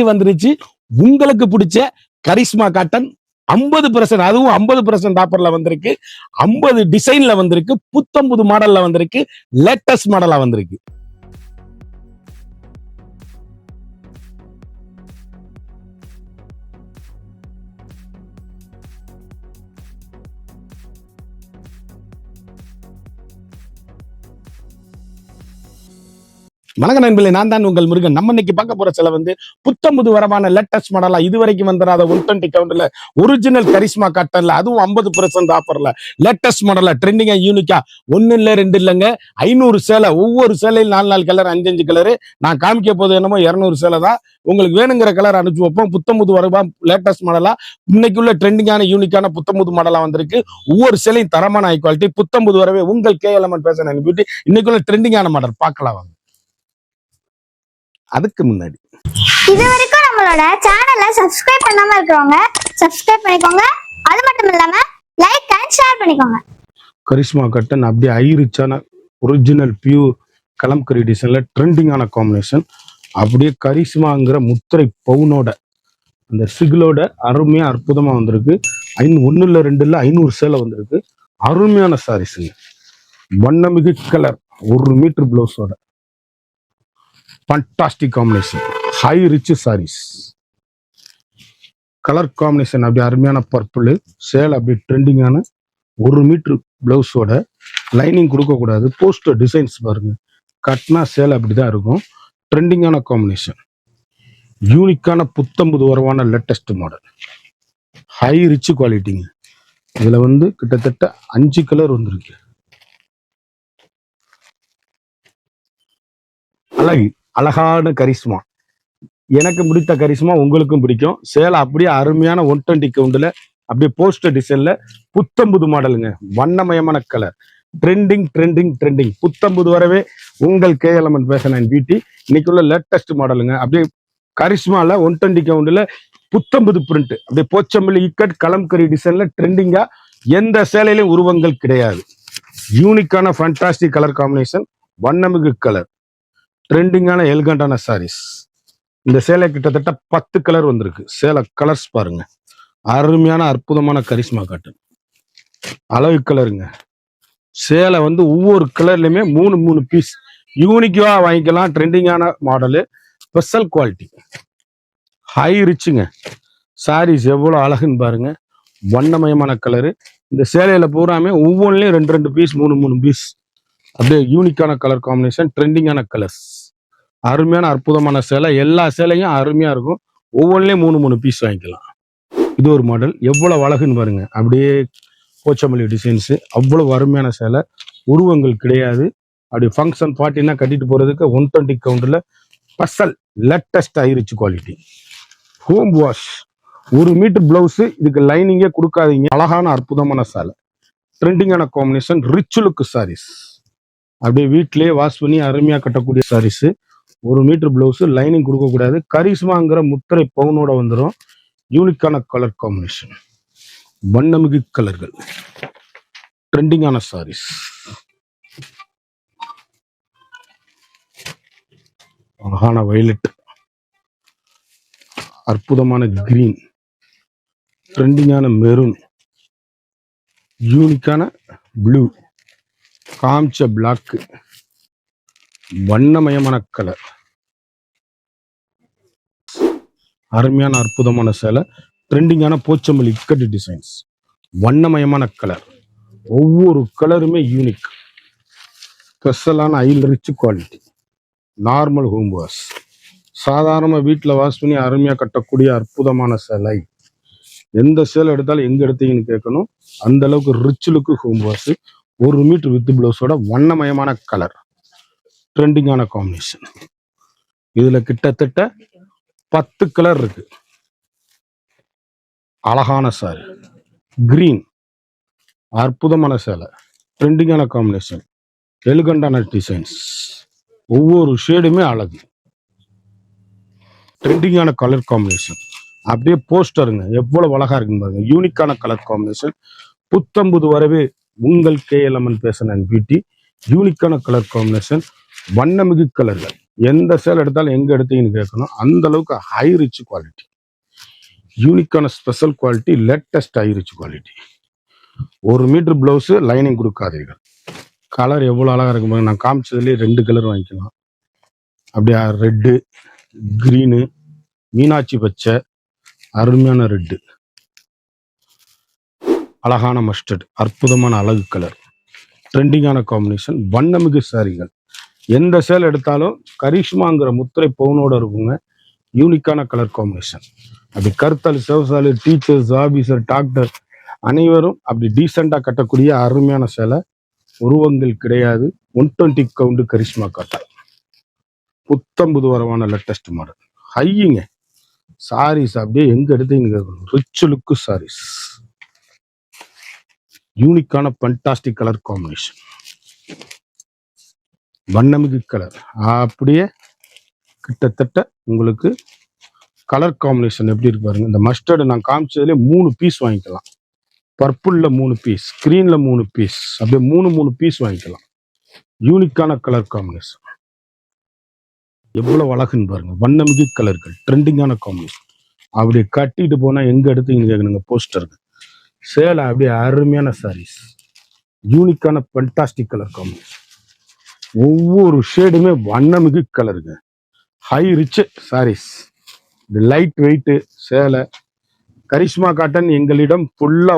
வந்துருச்சு. உங்களுக்கு பிடிச்ச கரிஷ்மா காட்டன் 50%, அதுவும் 50% ஆஃபர்ல வந்திருக்கு. 50 டிசைன்ல வந்திருக்கு. புத்தம்புது மாடல்ல வந்திருக்கு. லேட்டஸ்ட் மாடலா வந்திருக்கு. வணக்கம் நண்பர்களே, நான் தான் உங்கள் முருகன். நம்ம இன்னைக்கு பார்க்க போற சில புத்தம்புது வரமான லேட்டஸ்ட் மாடலா இதுவரைக்கும் வந்துடாத 120 கவுண்ட்ல ஒரிஜினல் கரிஷ்மா காட்டன்ல, அதுவும் 50% ஆஃபர்ல லேட்டஸ்ட் மாடலா ட்ரெண்டிங்கா யூனிக்கா 1 இல்ல 2 இல்லைங்க, 500 சேலை. ஒவ்வொரு சேலையில் 4 கலர், 5 கலரு. நான் காமிக்க போது என்னமோ 200 சேலை தான். உங்களுக்கு வேணுங்கிற கலர் அனுப்பிச்சு வைப்போம். புத்தம்புது வரவா லேட்டஸ்ட் மாடலா இன்னைக்குள்ள ட்ரெண்டிங்கான யூனிக்கான புத்தம்புது மாடலா வந்திருக்கு. ஒவ்வொரு சேலையும் தரமான ஹை குவாலிட்டி. புத்தம்புது வரவே உங்கள் KLMN ஃபேஷன் அண்ட் பியூட்டி. இன்னைக்குள்ள ட்ரெண்டிங்கான மாடல் பார்க்கலாம் வாங்க. அதுக்கு முன்னாடி இது வரைக்கும் நம்மளோட சேனலை சப்ஸ்கிரைப் பண்ணாம இருக்கவங்க சப்ஸ்கிரைப் பண்ணிக்கோங்க. அது மட்டும் இல்லாம லைக் அண்ட் ஷேர் பண்ணிக்கோங்க. கரிஷ்மா காட்டன் அப்படியே ஐரிச்சான ஒரிஜினல் பியூர் கலம்கரி டிசைன்ல ட்ரெண்டிங்கான காம்பினேஷன். அப்படியே கரிஷ்மாங்கிற முத்திரை பவுனோட அந்த சிகிலோட அருமையா அற்புதமா வந்திருக்கு. 1 இல்ல 2 இல்ல 500 சேலை வந்திருக்கு. அருமையான சாரீஸுங்க. வண்ணமிகு கலர், 1 மீட்டர் பிளவுஸோட fantastic combination. High rich sarees. Colour combination அப்படியே அருமையான பர்பிள் சேலை. அப்படியே ட்ரெண்டிங்கான 1 மீட்டர் பிளவுஸோட லைனிங் கொடுக்கக்கூடாது. போஸ்டர் டிசைன்ஸ் பாருங்க. கட்னா சேலை அப்படிதான் இருக்கும். ட்ரெண்டிங்கான காம்பினேஷன். யூனிக்கான புத்தம்புது வரவான லேட்டஸ்ட் மாடல். ஹை ரிச் குவாலிட்டிங்க. இதுல கிட்டத்தட்ட 5 கலர் வந்திருக்கு. அழகான கரிஷ்மா. எனக்கு பிடித்த கரிஷ்மா உங்களுக்கும் பிடிக்கும். சேலை அப்படியே அருமையான 120 கவுண்ட்ல அப்படியே போஸ்டர் டிசைன்ல புத்தம்புது மாடலுங்க. வண்ணமயமான கலர். ட்ரெண்டிங். புத்தம்புது வரவே உங்கள் KLMN ஃபேஷன் அண்ட் பியூட்டி. இன்னைக்குள்ள லேட்டஸ்ட் மாடலுங்க. அப்படியே கரிஷ்மால 120 கவுண்ட்ல புத்தம்புது பிரிண்ட். அப்படியே போச்சம்பள்ளி இக்கட் கலம்கரி டிசைன்ல ட்ரெண்டிங்கா. எந்த சேலையிலும் உருவங்கள் கிடையாது. யூனிக்கான ஃபண்டாஸ்டிக் கலர் காம்பினேஷன். வண்ணமிகு கலர். ட்ரெண்டிங்கான எலிகண்டான சாரீஸ். இந்த சேலை கிட்டத்தட்ட 10 கலர் வந்திருக்கு. சேலை கலர்ஸ் பாருங்க. அருமையான அற்புதமான கரிஷ்மா காட்டன். அழகு கலருங்க. சேலை ஒவ்வொரு கலர்லயுமே 3 பீஸ். யூனிக்கா வாங்கிக்கலாம். ட்ரெண்டிங்கான மாடலு. Special quality. ஹை ரிச்சுங்க. சாரீஸ் எவ்வளவு அழகுன்னு பாருங்க. வண்ணமயமான கலரு. இந்த சேலையில பூராமே ஒவ்வொன்றுலயும் 2 பீஸ், 3 பீஸ். அப்படியே யூனிக்கான கலர் காம்பினேஷன். ட்ரெண்டிங்கான கலர்ஸ். அருமையான அற்புதமான சேலை. எல்லா சேலையும் அருமையா இருக்கும். ஒவ்வொன்றுலயும் 3 பீஸ் வாங்கிக்கலாம். இது ஒரு மாடல். எவ்வளவு அழகுன்னு பாருங்க. அப்படியே போச்சமல்லி டிசைன்ஸ். அவ்வளவு அருமையான சேலை. உருவங்கள் கிடையாது. அப்படி ஃபங்க்ஷன் பார்ட்டினா கட்டிட்டு போறதுக்கு 120 கவுண்ட்ல special latest high rich quality. Home wash. 1 metre blouse. இதுக்கு லைனிங்கே கொடுக்காதீங்க. அழகான அற்புதமான சேலை. ட்ரெண்டிங்கான காம்பினேஷன். Rich look saris. அப்படியே வீட்டிலேயே வாஷ் பண்ணி அருமையா கட்டக்கூடிய சாரீஸ். 1 metre blouse. லைனிங் கொடுக்க கூடாது. கரிஷ்மாங்கிற முத்திரை பவுனோட வந்துடும். யூனிக்கான கலர் காம்பினேஷன். வண்ணமிகு கலர்கள். ட்ரெண்டிங்கான சாரீஸ். அழகான வயலட். அற்புதமான கிரீன். ட்ரெண்டிங்கான மெரூன். யூனிக்கான ப்ளூ. காமிச்ச பிளாக். வண்ணமயமான கலர். அருமையான அற்புதமான சேலை. ட்ரெண்டிங்கான போச்சம்பள்ளி இக்கட்டு டிசைன்ஸ். வண்ணமயமான கலர். ஒவ்வொரு கலருமே யூனிக். ஸ்பெஷலான high rich quality. Normal home wash. சாதாரண வீட்டில் வாஷ் பண்ணி அருமையா கட்டக்கூடிய அற்புதமான சேலை. எந்த சேலை எடுத்தாலும் எங்க எடுத்தீங்கன்னு கேட்கணும். அந்த அளவுக்கு rich look home wash. 1 metre with பிளவுஸோட வண்ணமயமான கலர். ட்ரெண்டிங்கான காம்பினேஷன். இதுல கிட்டத்தட்ட 10 கலர் இருக்கு. அழகான சாரி. கிரீன். அற்புதமான சேலை. ட்ரெண்டிங்கான காம்பினேஷன். எலிகண்டான டிசைன்ஸ். ஒவ்வொரு ஷேடுமே அழகு. ட்ரெண்டிங்கான கலர் காம்பினேஷன். அப்படியே போஸ்டருங்க. எவ்வளவு அழகா இருக்குன்னு பாருங்க. யூனிக்கான கலர் காம்பினேஷன். புத்தம்புது வரவே உங்கள் KLMN ஃபேஷன் அண்ட் பியூட்டி. யூனிக்கான கலர் காம்பினேஷன். வண்ணமிகு கலர்கள். எந்த சேல் எடுத்தாலும் எங்க எடுத்தீங்கன்னு கேட்கணும். அந்த அளவுக்கு ஹை ரிச் குவாலிட்டி, யூனிக்கான special quality, latest high rich quality. 1 metre blouse lining கொடுக்காதீர்கள். கலர் எவ்வளோ அழகா இருக்கும் பாருங்க. நான் காமிச்சதுலேயே 2 கலர் வாங்கிக்கலாம். அப்படியே ரெட்டு, கிரீனு, மீனாட்சி பச்சை, அருமையான ரெட்டு, அழகான மஸ்டர்ட், அற்புதமான அழகு கலர், ட்ரெண்டிங்கான காம்பினேஷன், வண்ணமிகு சாரிகள். எந்த சேல் எடுத்தாலும் கரிஷ்மாங்கிற முத்திரை பவுனோட இருக்குங்க. யூனிக்கான கலர் காம்பினேஷன். அப்படி கருத்தாளி, சிவசாலி, டீச்சர்ஸ், ஆபீசர், டாக்டர் அனைவரும் அப்படி டீசெண்டாக கட்டக்கூடிய அருமையான சேலை. உருவங்கள் கிடையாது. 120 கவுண்டு கரிஷ்மா காட்டன். புத்தம்புது வரவான லேட்டஸ்ட் மாடல். ஹையிங்க சாரீஸ். அப்படியே எங்க எடுத்தீங்கன்னு கேட்கணும். ரிச் லுக்கு சாரீஸ், யூனிக்கான ஃபண்டாஸ்டிக் கலர் காம்பினேஷன், வண்ணமிகு கலர். அப்படியே கிட்டத்தட்ட உங்களுக்கு கலர் காம்பினேஷன் எப்படி இருக்கு பாருங்க. இந்த மஸ்டர்டு நான் காமிச்சதுலேயே 3 பீஸ் வாங்கிக்கலாம். பர்பிளில் 3 பீஸ், ஸ்க்ரீனில் 3 பீஸ், அப்படியே 3 பீஸ் வாங்கிக்கலாம். யூனிக்கான கலர் காம்பினேஷன் எவ்வளவு அழகுன்னு பாருங்க. வண்ணமிகு கலர்கள், ட்ரெண்டிங்கான காம்பினேஷன். அப்படி கட்டிட்டு போனா எங்க எடுத்தீங்கன்னு கேட்கணுங்க. போஸ்டருக்கு சேலை அப்படியே அருமையான சாரீஸ், யூனிக்கான ஃபண்டாஸ்டிக் கலர் காம்பினேஷன். ஒவ்வொரு ஷேடுமே வண்ணமிகு கலருங்க. High rich saris, light weight சேலை. கரிஷ்மா காட்டன் எங்களிடம் ஃபுல்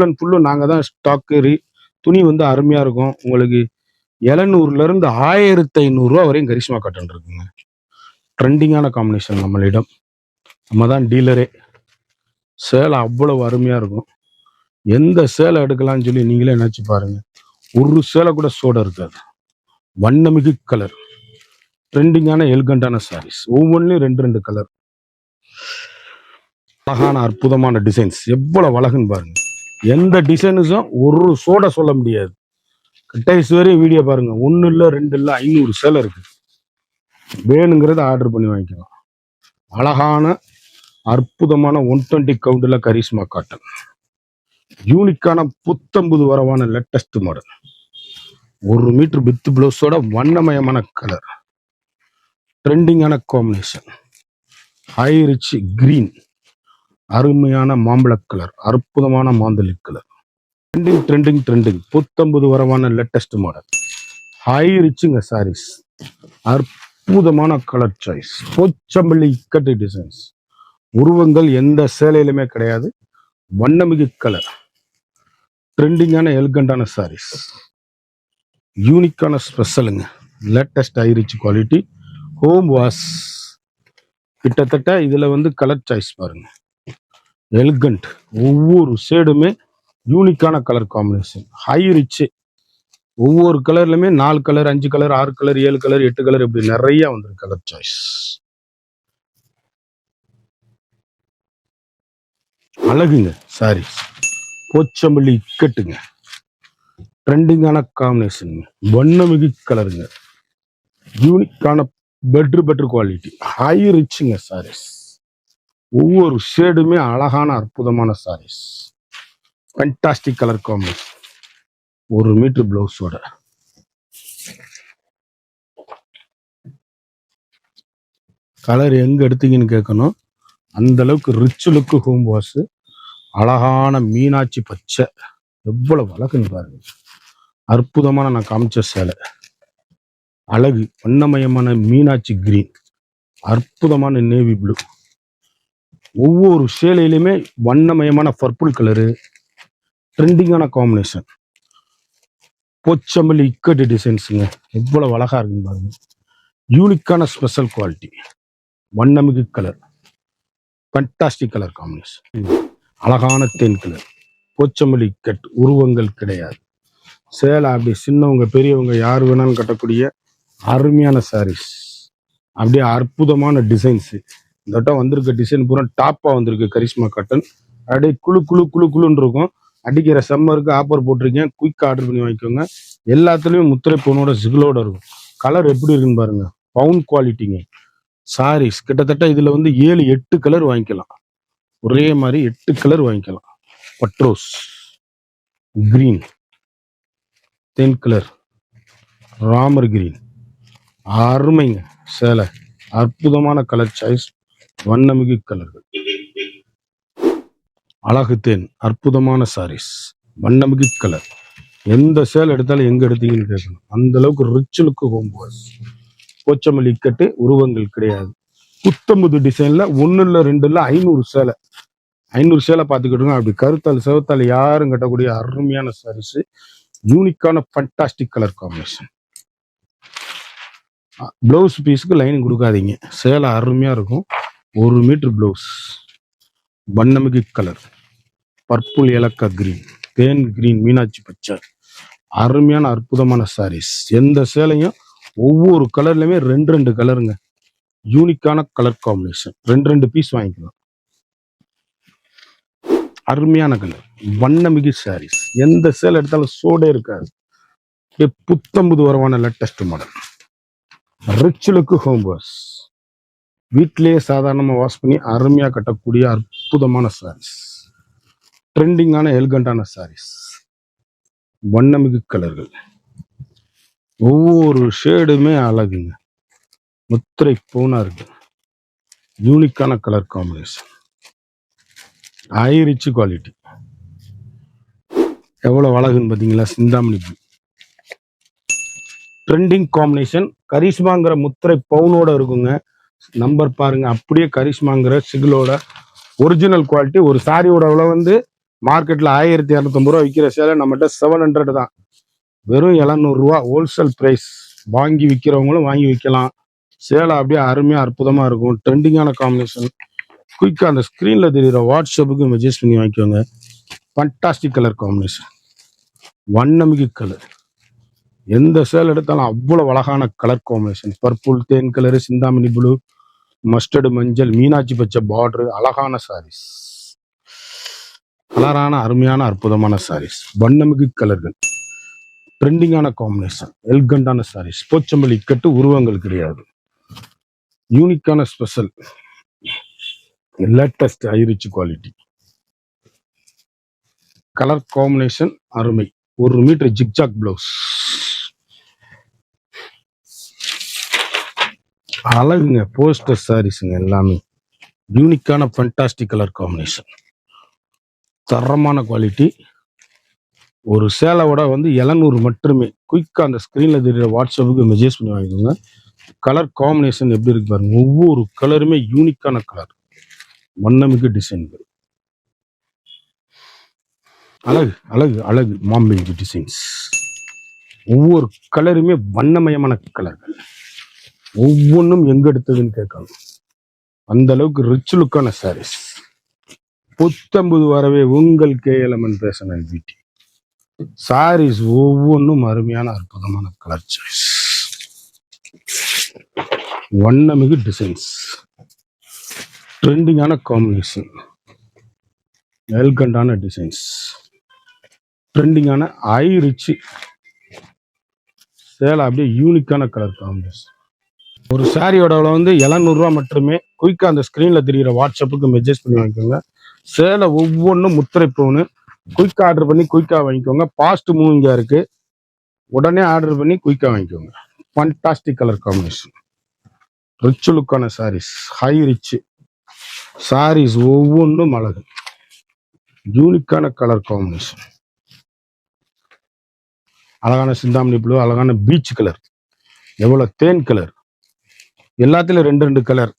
அண்ட் ஃபுல்லு நாங்கள் தான் ஸ்டாக்கு. துணி வந்து அருமையா இருக்கும். உங்களுக்கு 700 இருந்து 1500 ரூபா வரையும் கரிஷ்மா காட்டன் இருக்குங்க. ட்ரெண்டிங்கான காம்பினேஷன் நம்மளிடம். நம்ம தான் டீலரே. சேலை அவ்வளவு அருமையா இருக்கும். எந்த சேலை எடுக்கலாம்னு சொல்லி நீங்களே நினைச்சு பாருங்க. ஒரு சேலை கூட சோட இருக்காது. வண்ணமிகு கலர், ட்ரெண்டிங்கான எல்கண்டான சாரீஸ். ஒவ்வொன்றிலும் 2 கலர். அழகான அற்புதமான டிசைன்ஸ். எவ்வளவு அழகுன்னு பாருங்க. எந்த டிசைனுக்கும் ஒரு சோட சொல்ல முடியாது. கடைசி வரையும் வீடியோ பாருங்க. 1 இல்லை 2 இல்லை 500 சேலை இருக்கு. வேணுங்கிறத ஆர்டர் பண்ணி வாங்கிக்கலாம். அழகான அற்புதமான 120 கவுண்டில் கரிஷ்மா காட்டன். யூனிக்கான புத்தம்புது வரவான லேட்டஸ்ட் மாடல். 1 மீட்டர் வித் பிளவுஸோட வண்ணமயமான கலர், ட்ரெண்டிங்கான காம்பினேஷன், ஹை ரிச் கிரீன், அருமையான மாம்பழ கலர், அற்புதமான மாந்தளி கலர். ட்ரெண்டிங் புத்தம்புது வரவான லேட்டஸ்ட் மாடல். ஹை ரிச்சுங்க சாரீஸ். அற்புதமான கலர் சாய்ஸ். போச்சம்பள்ளி இக்கட்டு டிசைன்ஸ். உருவங்கள் எந்த சேலையிலுமே கிடையாது. வண்ணமிகு கலர், ட்ரெண்டிங்கான எல்கண்டான சாரீஸ், யூனிக்கான ஸ்பெஷலுங்க. Latest high rich quality. Home wash. கிட்டத்தட்ட இதுல வந்து கலர் சாய்ஸ் பாருங்க. எல்கண்ட். ஒவ்வொரு ஷேடுமே யூனிக்கான கலர் காம்பினேஷன். High rich. ஒவ்வொரு கலர்லுமே 4 colour, 5 colour, 6 colour, 7 colour, 8 colour, இப்படி நிறைய வந்துருக்கு கலர் சாய்ஸ். அழகுங்க சாரீஸ். போச்சம்பள்ளி இக்கட்டுங்க. ட்ரெண்டிங்கான காம்பினேஷன். வண்ணமிகு கலருங்க. யூனிக்கான பெட்ரு குவாலிட்டி. ஹை ரிச்சுங்க சாரீஸ். ஒவ்வொரு ஷேடுமே அழகான அற்புதமான sarees. Fantastic colour combination. 1 metre பிளவுஸோட. கலர் எங்க எடுத்தீங்கன்னு கேட்கணும். அந்த அளவுக்கு ரிச் லுக்கு ஹோம் வாஷ். அழகான மீனாட்சி பச்சை. எவ்வளவு அழகுன்னு பாருங்க. அற்புதமான நான் காமிச்ச சேலை. அழகு வண்ணமயமான மீனாட்சி கிரீன், அற்புதமான நேவி ப்ளூ. ஒவ்வொரு சேலையிலுமே வண்ணமயமான பர்பிள் கலரு, ட்ரெண்டிங்கான காம்பினேஷன். போச்சம்பள்ளி இக்கட்டு டிசைன்ஸுங்க. எவ்வளவு அழகா இருக்குன்னு பாருங்க. யூனிக்கான ஸ்பெஷல் குவாலிட்டி. வண்ணமிகு கலர், ஃபண்டாஸ்டிக் கலர் காம்பினேஷன். அழகான தேன் கலர். போச்சம்பள்ளி இக்கட். உருவங்கள் கிடையாது. சேலை அப்படி சின்னவங்க பெரியவங்க யார் வேணாலும் கட்டக்கூடிய அருமையான சாரீஸ். அப்படியே அற்புதமான டிசைன்ஸ். இந்த வட்டம் வந்திருக்க டிசைன் பூரா டாப்பா வந்திருக்கு கரிஷ்மா காட்டன். அப்படியே குழுன்னு இருக்கும். அடிக்கிற சம்மருக்கு ஆஃபர் போட்டிருக்கேன். குயிக்காக ஆர்டர் பண்ணி வாங்கிக்கோங்க. எல்லாத்துலேயும் முத்திரை பொண்ணோட சிகிலோட இருக்கும். கலர் எப்படி இருக்குன்னு பாருங்க. பவுன் குவாலிட்டிங்க சாரீஸ். கிட்டத்தட்ட இதுல வந்து 7-8 கலர் வாங்கிக்கலாம். ஒரே மாதிரி 8 கலர் வாங்கிக்கலாம். பட்ரோஸ் கிரீன், தேன் கலர், ராமர் கிரீன், அருமைங்க சேலை. அற்புதமான கலர் சாய்ஸ், வண்ணமிகு கலர்கள். அழகு தேன், அற்புதமான சாரீஸ், வண்ணமிகு கலர். எந்த சேலை எடுத்தாலும் எங்க எடுத்தீங்கன்னு கேட்கணும். அந்த அளவுக்கு ரிச் லுக்கு ஹோம் வாஷ். போச்சமல்லி கட்டு, உருவங்கள் கிடையாது. புத்தம்புது டிசைன்ல 1 இல்ல 2 இல்ல 500 சேலை. 500 சேலை பார்த்துக்கிட்டுங்க. அப்படி கருத்தால் சிவத்தால் யாரும் கட்டக்கூடிய அருமையான சாரீஸ். யூனிக்கான ஃபண்டாஸ்டிக் கலர் காம்பினேஷன். பிளவுஸ் பீஸுக்கு லைனிங் கொடுக்காதீங்க. சேலை அருமையா இருக்கும். 1 மீட்டர் பிளவுஸ், வண்ணமிகு கலர், பர்பிள் ஏலக்கா கிரீன், தேன் கிரீன், மீனாட்சி பச்சை. அருமையான அற்புதமான சாரீஸ். எந்த சேலையும் ஒவ்வொரு கலர்லயுமே 2 கலருங்க. யூனிக்கான கலர் காம்பினேஷன். 2 பீஸ் வாங்கிக்கலாம். அருமையான கலர், வண்ணமிகு சாரீஸ். எந்த சேலை எடுத்தாலும் சோடே இருக்காது. புத்தம்புது வரவான latest model. Rich look home wash. வீட்டிலேயே சாதாரணமாக வாஷ் பண்ணி அருமையாக கட்டக்கூடிய அற்புதமான சாரீஸ். ட்ரெண்டிங்கான எலிகண்டான சாரீஸ், வண்ணமிகு கலர்கள். ஒவ்வொரு ஷேடுமே அழகுங்க. முத்திரை பூனா இருக்கு. யூனிக்கான colour combination, high rich quality. எவ்வளவு அழகுன்னு பார்த்தீங்களா? சிந்தாமணி ப்ளூ. Trending combination. கரிஷ்மாங்கிற முத்திரை பவுனோட இருக்குங்க. நம்பர் பாருங்க, அப்படியே கரிஷ்மாங்கிற சிகிலோட ஒரிஜினல் குவாலிட்டி. ஒரு சாரியோட விலை வந்து மார்க்கெட்ல 1250 ரூபா விற்கிற சேலை நம்மகிட்ட 700 தான். வெறும் 700 ரூபா ஹோல்சேல் பிரைஸ். வாங்கி விற்கிறவங்களும் வாங்கி விற்கலாம். சேலை அப்படியே அருமையா அற்புதமா இருக்கும். ட்ரெண்டிங்கான காம்பினேஷன். குயிக்கா அந்த ஸ்கிரீன்ல தெரியுற வாட்ஸ்அப்புக்கு மெசேஜ் பண்ணி வாங்கிக்கோங்க. ஃபண்டாஸ்டிக் கலர் காம்பினேஷன், வண்ணமிகு கலர். எந்த சேலை எடுத்தாலும் அவ்வளவு அழகான கலர் காம்பினேஷன். பர்பிள், தேன் கலரு, சிந்தாமணி ப்ளூ, மஸ்டர்டு மஞ்சள், மீனாட்சி பச்சை பார்டர். அழகான சாரீஸ், கலரான அருமையான அற்புதமான சாரீஸ், வண்ணமிகு கலர்கள். ட்ரெண்டிங்கான காம்பினேஷன், எல்கண்டான சாரீஸ். போச்சம்பள்ளி கட்டு, உருவங்கள் கிடையாது. யூனிக்கான special, latest high rich quality. Colour combination அருமை. 1 மீட்டர் ஜிக்ஜாக் பிளவுஸ். அழகுங்க. போஸ்டர் சாரீஸுங்க எல்லாமே. யூனிக்கான ஃபண்டாஸ்டிக் கலர் காம்பினேஷன், தரமான குவாலிட்டி. ஒரு சேலையோட வந்து 700 மட்டுமே. குயிக்கா அந்த ஸ்கிரீன்ல தெரியுற வாட்ஸ்அப்புக்கு மெசேஜ் பண்ணி வாங்கிக்கோங்க. கலர் காம்பினேஷன் எப்படி இருக்கு பாருங்க. ஒவ்வொரு கலருமே யூனிக்கான கலர், வண்ணமிகு டிசைன்கள். அழகு அழகு அழகு. மாம்பெஞ்சு டிசைன்ஸ். ஒவ்வொரு கலருமே வண்ணமயமான கலர்கள். ஒவ்வொன்றும் எங்க எடுத்ததுன்னு கேட்கணும். அந்த அளவுக்கு ரிச் லுக்கான சாரீஸ். புத்தம்புது வரவே உங்கள் KLMN fashion and beauty. Sarees ஒவ்வொன்றும் அருமையான அற்புதமான கலர் சாய்ஸ், வண்ணமிகு டிசைன்ஸ், ட்ரெண்டிங்கான காம்பினேஷன், எல்கண்டான டிசைன்ஸ், ட்ரெண்டிங்கான ஹை ரிச் சேலை. அப்படியே யூனிக்கான கலர் காம்பினேஷன். ஒரு சாரியோட விலை வந்து 700 ரூபா மட்டுமே. குயிக்கா அந்த ஸ்கிரீன்ல தெரியுற வாட்ஸ்அப்புக்கு மெசேஜ் பண்ணி வாங்கிக்கோங்க. சேலை ஒவ்வொன்றும் முத்திரை பவுனு. குயிக்கா ஆர்டர் பண்ணி குயிக்கா வாங்கிக்கோங்க. ஃபாஸ்ட் மூவிங்கா இருக்கு. உடனே ஆர்டர் பண்ணி குயிக்கா வாங்கிக்கோங்க. ஃபண்டாஸ்டிக் கலர் காம்பினேஷன், ரிச் லுக்கான சாரீஸ், ஹை ரிச் சாரீஸ். ஒவ்வொன்றும் அழகு. யூனிக்கான கலர் காம்பினேஷன். அழகான சிந்தாமணி ப்ளூ, அழகான பீச் கலர், எவ்வளவு தேன் கலர். எல்லாத்துலயும் 2 கலர்.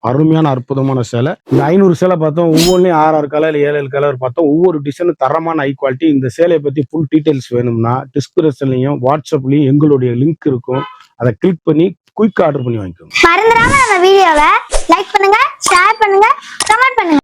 அருமையான அற்புதமான சேலை. இந்த 500 சேலை பார்த்தோம். ஒவ்வொன்றையும் 6 கலர் 7 கலர் பார்த்தோம். ஒவ்வொரு டிசைனும் தரமான ஹை குவாலிட்டி. இந்த சேலையை பத்தி ஃபுல் டீடைல்ஸ் வேணும்னா டிஸ்கிரிப்ஷன்லயும் வாட்ஸ்அப்லயும் எங்களுடைய லிங்க் இருக்கும். அதை கிளிக் பண்ணி குயிக் ஆர்டர் பண்ணி வாங்கிக்கோங்க. மறந்துடாம நம்ம வீடியோவை லைக் பண்ணுங்க, ஷேர் பண்ணுங்க, கமெண்ட் பண்ணுங்க.